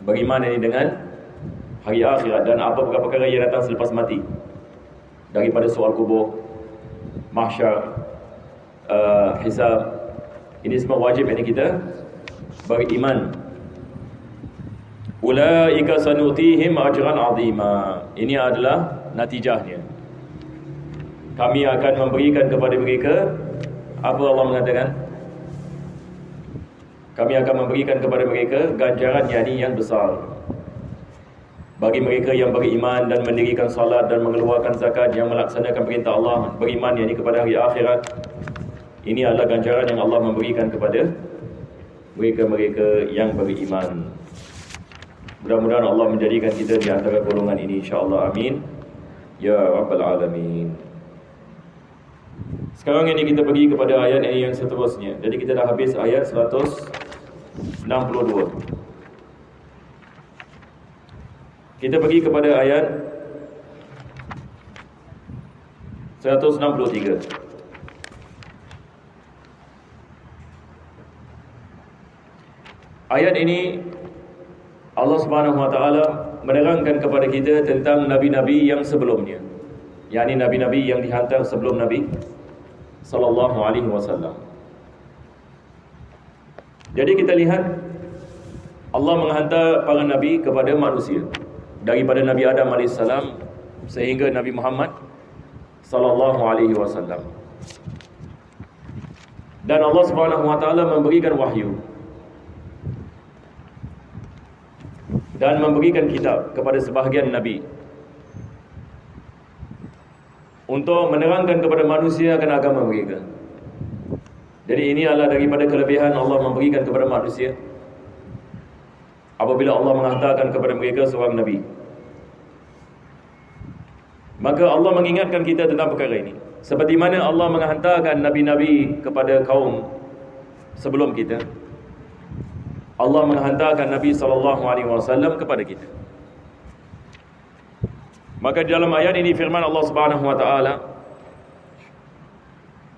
Beriman yakni dengan hari akhirat dan apa perkara-perkara yang datang selepas mati. Daripada soal kubur, mahsyar, hisab. Ini semua wajib yakni kita beriman. Ulaika sanutihim ajran azima. Ini adalah natijahnya. Kami akan memberikan kepada mereka apa Allah mengatakan? Kami akan memberikan kepada mereka ganjaran yang besar. Bagi mereka yang beriman dan mendirikan salat dan mengeluarkan zakat, yang melaksanakan perintah Allah, beriman yakni kepada hari akhirat, ini adalah ganjaran yang Allah memberikan kepada mereka-mereka yang beriman. Mudah-mudahan Allah menjadikan kita di antara golongan ini, insya-Allah. Amin ya rabbal alamin. Sekarang ini kita pergi kepada ayat yang seterusnya. Jadi kita dah habis ayat 162. Kita pergi kepada ayat 163. Ayat ini Allah Subhanahu wa taala menerangkan kepada kita tentang nabi-nabi yang sebelumnya, yakni nabi-nabi yang dihantar sebelum Nabi sallallahu alaihi wasallam. Jadi kita lihat Allah menghantar para nabi kepada manusia, daripada Nabi Adam alaihissalam sehingga Nabi Muhammad sallallahu alaihi wasallam. Dan Allah Subhanahu wa taala memberikan wahyu dan memberikan kitab kepada sebahagian nabi untuk menerangkan kepada manusia akan agama mereka. Jadi ini adalah daripada kelebihan Allah memberikan kepada manusia apabila Allah menghantarkan kepada mereka seorang nabi. Maka Allah mengingatkan kita tentang perkara ini, seperti mana Allah menghantarkan nabi-nabi kepada kaum sebelum kita, Allah menghantarkan Nabi SAW kepada kita. Maka di dalam ayat ini firman Allah Subhanahu wa taala,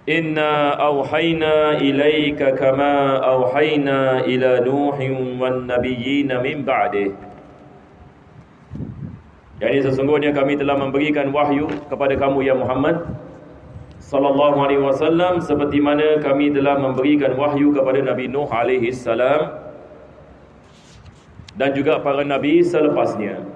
Inna awhayna ilaika kama awhayna ila Nuhin wan nabiyyina min ba'dih. Yani sesungguhnya kami telah memberikan wahyu kepada kamu ya Muhammad sallallahu alaihi wasallam seperti mana kami telah memberikan wahyu kepada Nabi Nuh alaihi salam dan juga para nabi selepasnya.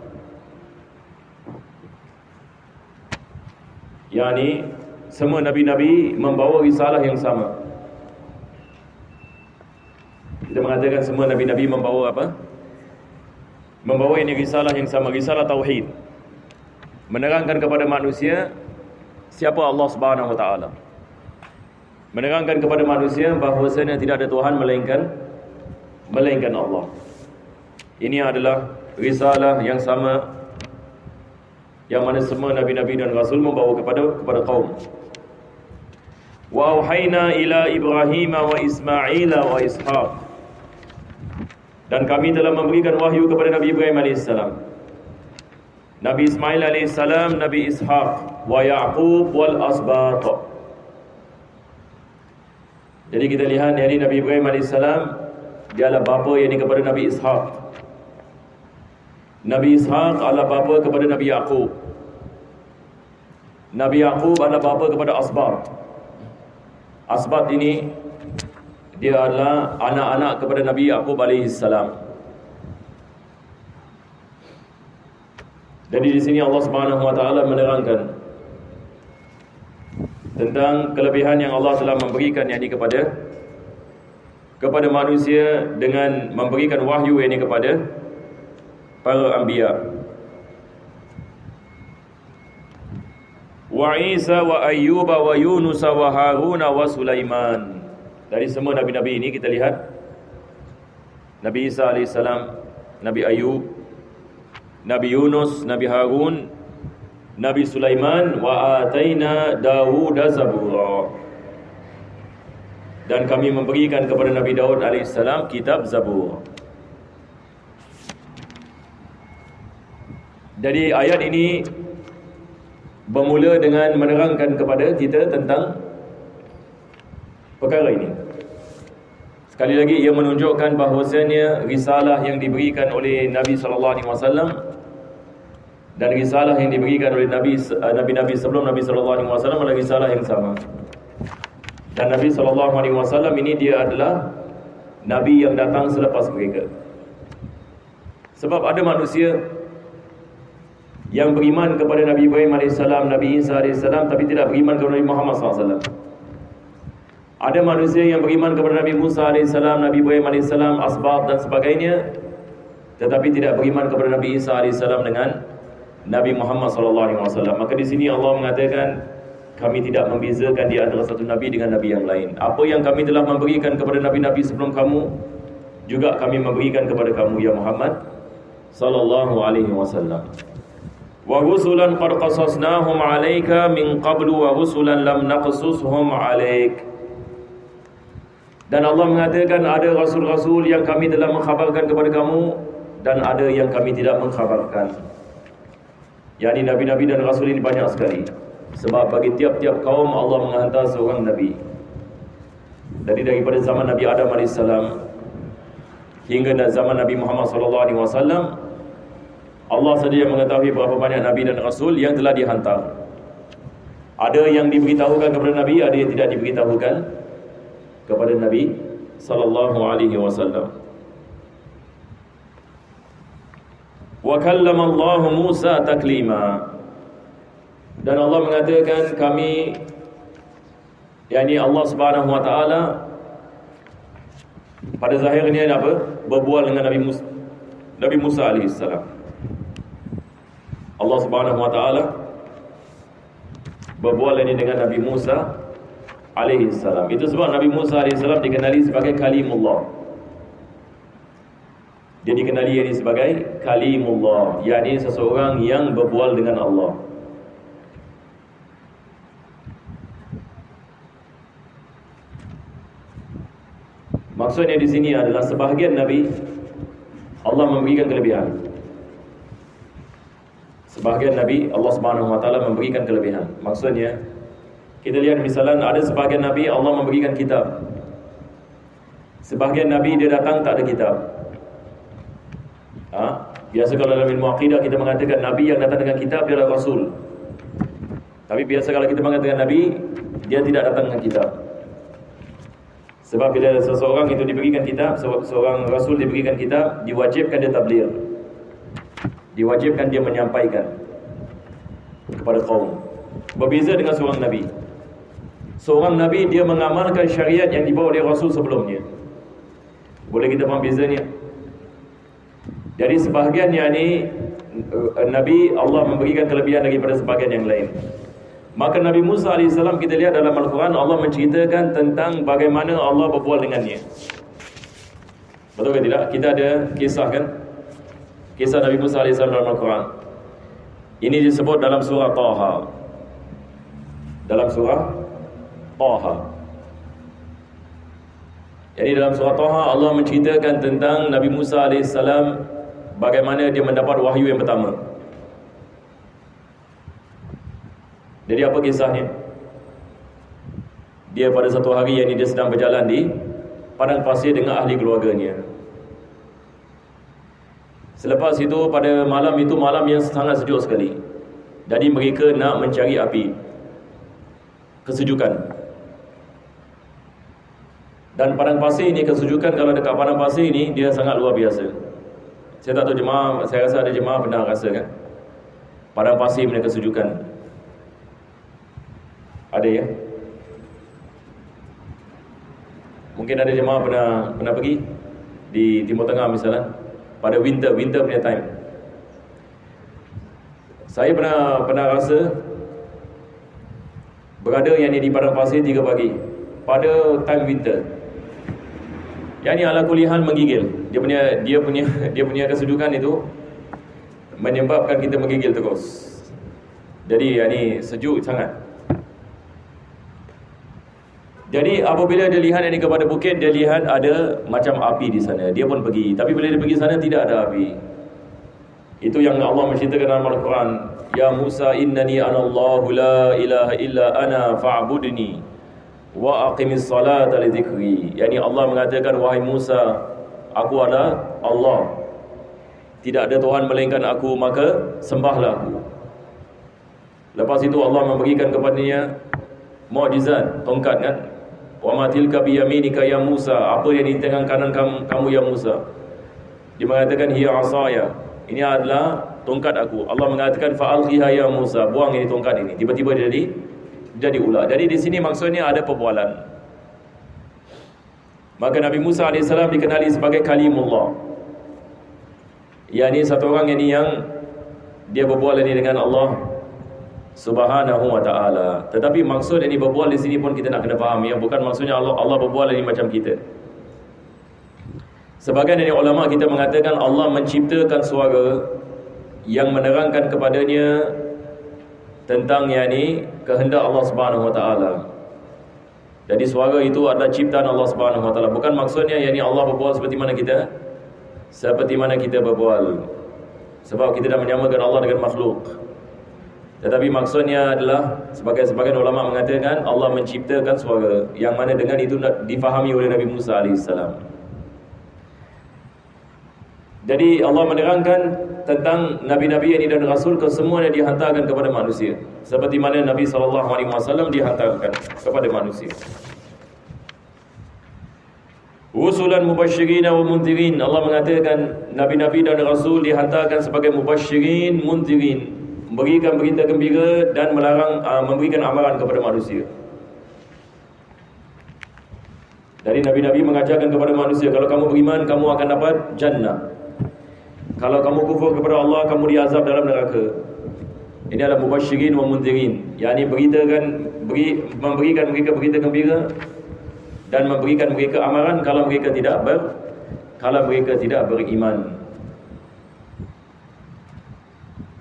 Yani semua nabi-nabi membawa risalah yang sama. Kita mengatakan semua nabi-nabi membawa apa? Membawa ini risalah yang sama, risalah tauhid. Menerangkan kepada manusia siapa Allah Subhanahu wa taala. Menerangkan kepada manusia bahawasanya tidak ada Tuhan melainkan Allah. Ini adalah risalah yang sama yang mana semua nabi-nabi dan rasul membawa kepada kaum. Wa auhayna ila Ibrahim wa Ismail wa Ishaq. Dan kami telah memberikan wahyu kepada Nabi Ibrahim alaihissalam, Nabi Ismail alaihissalam, Nabi Ishaq wa Yaqub wal asbat. Jadi kita lihat dari Nabi Ibrahim alaihissalam, dia adalah bapa yang kepada Nabi Ishaq. Nabi Ishaq adalah bapa kepada Nabi Yaqub. Nabi Yaqub adalah bapa kepada Asbat. Asbat ini dia adalah anak-anak kepada Nabi Yaqub alaihi salam. Jadi di sini Allah Subhanahu wa taala menerangkan tentang kelebihan yang Allah telah memberikan yakni kepada manusia dengan memberikan wahyu yakni kepada para anbiya. Wa Isa wa Ayyub wa Yunus wa Harun wa Sulaiman. Dari semua nabi-nabi ini kita lihat Nabi Isa alaihissalam, Nabi Ayyub, Nabi Yunus, Nabi Harun, Nabi Sulaiman, wa ataina Dawuda zabura. Dan kami memberikan kepada Nabi Daud AS kitab Zabur. Jadi ayat ini bermula dengan menerangkan kepada kita tentang perkara ini. Sekali lagi ia menunjukkan bahawasanya risalah yang diberikan oleh Nabi SAW dan risalah yang diberikan oleh Nabi-Nabi sebelum Nabi SAW adalah risalah yang sama. Dan Nabi SAW ini dia adalah Nabi yang datang selepas mereka. Sebab ada manusia yang beriman kepada Nabi Ibrahim AS, Nabi Isa AS, tapi tidak beriman kepada Nabi Muhammad SAW. Ada manusia yang beriman kepada Nabi Musa AS, Nabi Ibrahim AS, asbab dan sebagainya, tetapi tidak beriman kepada Nabi Isa AS dengan Nabi Muhammad SAW. Maka di sini Allah mengatakan, kami tidak membezakan di antara satu Nabi dengan Nabi yang lain. Apa yang kami telah memberikan kepada Nabi-Nabi sebelum kamu, juga kami memberikan kepada kamu, ya Muhammad sallallahu alaihi wasallam. Wa rusulan qad qasasnahum 'alaika min qablu wa rusulan lam naqsushum 'alaik. Dan Allah mengatakan ada rasul-rasul yang kami telah mengkhabarkan kepada kamu dan ada yang kami tidak mengkhabarkan. Yani nabi-nabi dan rasul ini banyak sekali. Sebab bagi tiap-tiap kaum Allah menghantar seorang Nabi. Daripada zaman Nabi Adam AS hingga zaman Nabi Muhammad SAW, Allah saja yang mengetahui berapa banyak Nabi dan Rasul yang telah dihantar. Ada yang diberitahukan kepada Nabi, ada yang tidak diberitahukan kepada Nabi SAW. Wa kallama Allah Musa taklima. Dan Allah mengatakan kami, yakni Allah Subhanahu wa taala pada zahirnya apa? Berbual dengan Nabi Musa alaihi salam. Allah Subhanahu wa taala berbual ini dengan Nabi Musa alaihi salam. Itu sebab Nabi Musa alaihi salam dikenali sebagai kalimullah. Dia dikenali ini sebagai kalimullah, yakni seseorang yang berbual dengan Allah. Maksudnya di sini adalah sebahagian Nabi Allah memberikan kelebihan. Sebahagian Nabi Allah Subhanahu wa taala memberikan kelebihan. Maksudnya kita lihat misalnya ada sebahagian Nabi Allah memberikan kitab. Sebahagian Nabi dia datang tak ada kitab. Biasa kalau dalam ilmu akidah kita mengatakan Nabi yang datang dengan kitab dia adalah Rasul. Tapi biasa kalau kita mengatakan Nabi dia tidak datang dengan kitab. Sebab bila seseorang itu diberikan kitab, seorang Rasul diberikan kitab, diwajibkan dia tabligh. Diwajibkan dia menyampaikan kepada kaum. Berbeza dengan seorang Nabi. Seorang Nabi dia mengamalkan syariat yang dibawa oleh Rasul sebelumnya. Boleh kita faham bezanya? Jadi sebahagian yakni Nabi Allah memberikan kelebihan daripada sebahagian yang lain. Maka Nabi Musa AS kita lihat dalam Al-Quran Allah menceritakan tentang bagaimana Allah berbual dengannya. Betul ke tidak? Kita ada kisah kan? Kisah Nabi Musa AS dalam Al-Quran. Ini disebut dalam surah Taha. Dalam surah Taha. Jadi dalam surah Taha Allah menceritakan tentang Nabi Musa AS bagaimana dia mendapat wahyu yang pertama. Jadi apa kisahnya? Dia pada satu hari yang dia sedang berjalan di padang pasir dengan ahli keluarganya. Selepas itu pada malam itu malam yang sangat sejuk sekali. Jadi mereka nak mencari api, kesejukan. Dan padang pasir ini, kesejukan kalau dekat padang pasir ini dia sangat luar biasa. Saya tak tahu jemaah, saya rasa ada jemaah pernah rasa kan? Padang pasir punya kesejukan. Ada ya? Mungkin ada jemaah pernah pergi di Timur Tengah misalnya pada winter punya time. Saya pernah rasa berada yang di padang pasir 3 pagi pada time winter. Yang ni ala kulihan menggigil. Dia punya kesejukan itu menyebabkan kita menggigil terus. Jadi ini sejuk sangat. Jadi apabila dia lihat ini kepada bukit, dia lihat ada macam api di sana. Dia pun pergi. Tapi bila dia pergi sana tidak ada api. Itu yang Allah menceritakan dalam Al-Quran. Ya Musa innani anallahu la ilaha illa ana fa'budni wa aqimis salata li dzikri. Yani Allah mengatakan, wahai Musa, aku adalah Allah. Tidak ada Tuhan melainkan aku, maka sembahlah aku. Lepas itu Allah memberikan kepadanya mukjizat, tongkat kan. Wa ma tilka bi yaminika ya Musa. Apa yang di tangan kanan kamu ya Musa? Dia mengatakan hiya asaya. Ini adalah tongkat aku. Allah mengatakan fa'alqiha ya Musa. Buang ini tongkat ini. Tiba-tiba dia jadi ular. Jadi di sini maksudnya ada perbualan. Maka Nabi Musa AS dikenali sebagai kalimullah. Ini satu orang yang dia berbual ini dengan Allah Subhanahu wa ta'ala. Tetapi maksud ini berbual di sini pun kita nak kena faham, ya, bukan maksudnya Allah berbual ini macam kita. Sebagian dari ulama kita mengatakan Allah menciptakan suara yang menerangkan kepadanya tentang kehendak Allah Subhanahu wa ta'ala. Jadi suara itu adalah ciptaan Allah Subhanahu wa ta'ala. Bukan maksudnya Allah berbual seperti mana kita berbual. Sebab kita dah menyamakan Allah dengan makhluk. Tetapi maksudnya adalah sebagian ulama mengatakan Allah menciptakan suara yang mana dengan itu difahami oleh Nabi Musa AS. Jadi Allah menerangkan tentang Nabi-Nabi ini dan Rasul kesemuanya dihantarkan kepada manusia. Seperti mana Nabi SAW dihantarkan kepada manusia. Rusulan mubasyirin wa munzirin. Allah mengatakan Nabi-Nabi dan Rasul dihantarkan sebagai mubasyirin, munzirin, memberikan berita gembira dan melarang, memberikan amaran kepada manusia. Dari Nabi-Nabi mengajarkan kepada manusia, kalau kamu beriman, kamu akan dapat jannah. Kalau kamu kufur kepada Allah, kamu diazab dalam neraka. Ini adalah mubasyirin wa munzirin. Yang ini memberikan mereka berita gembira dan memberikan mereka amaran kalau mereka tidak beriman.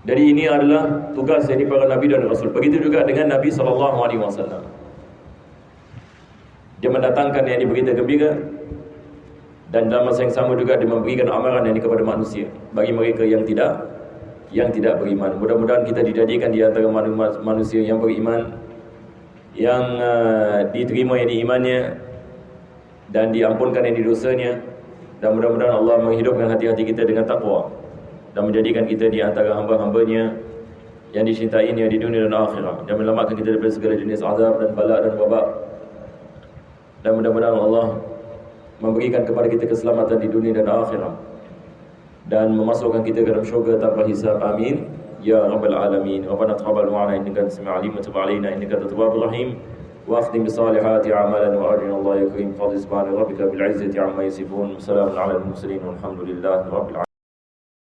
Jadi ini adalah tugas dari para Nabi dan Rasul. Begitu juga dengan Nabi SAW. Dia mendatangkan yang berita gembira dan dalam masa yang sama juga dia memberikan amaran yang kepada manusia bagi mereka yang tidak beriman. Mudah-mudahan kita dijadikan di antara manusia yang beriman, yang diterima yang imannya dan diampunkan yang dosanya. Dan mudah-mudahan Allah menghidupkan hati-hati kita dengan takwa dan menjadikan kita di antara hamba-hambanya yang dicintainya di dunia dan akhirat, dan menyelamatkan kita daripada segala jenis azab dan bala dan wabak. Dan mudah-mudahan Allah memberikan kepada kita keselamatan di dunia dan akhirat dan memasukkan kita ke dalam syurga tanpa hisab. Amin ya rabbal alamin. Rabbana taqabbal ma'ana innaka antas samiul alim wa tub 'alaina innaka antat tawwabur rahim. Wa akhtim bis salihati a'malan wa ajrina Allah ya karim. Fadhil subhana rabbika bil 'izzati 'amma yasifun. Salamun 'alal mursalin walhamdulillahi rabbil alamin.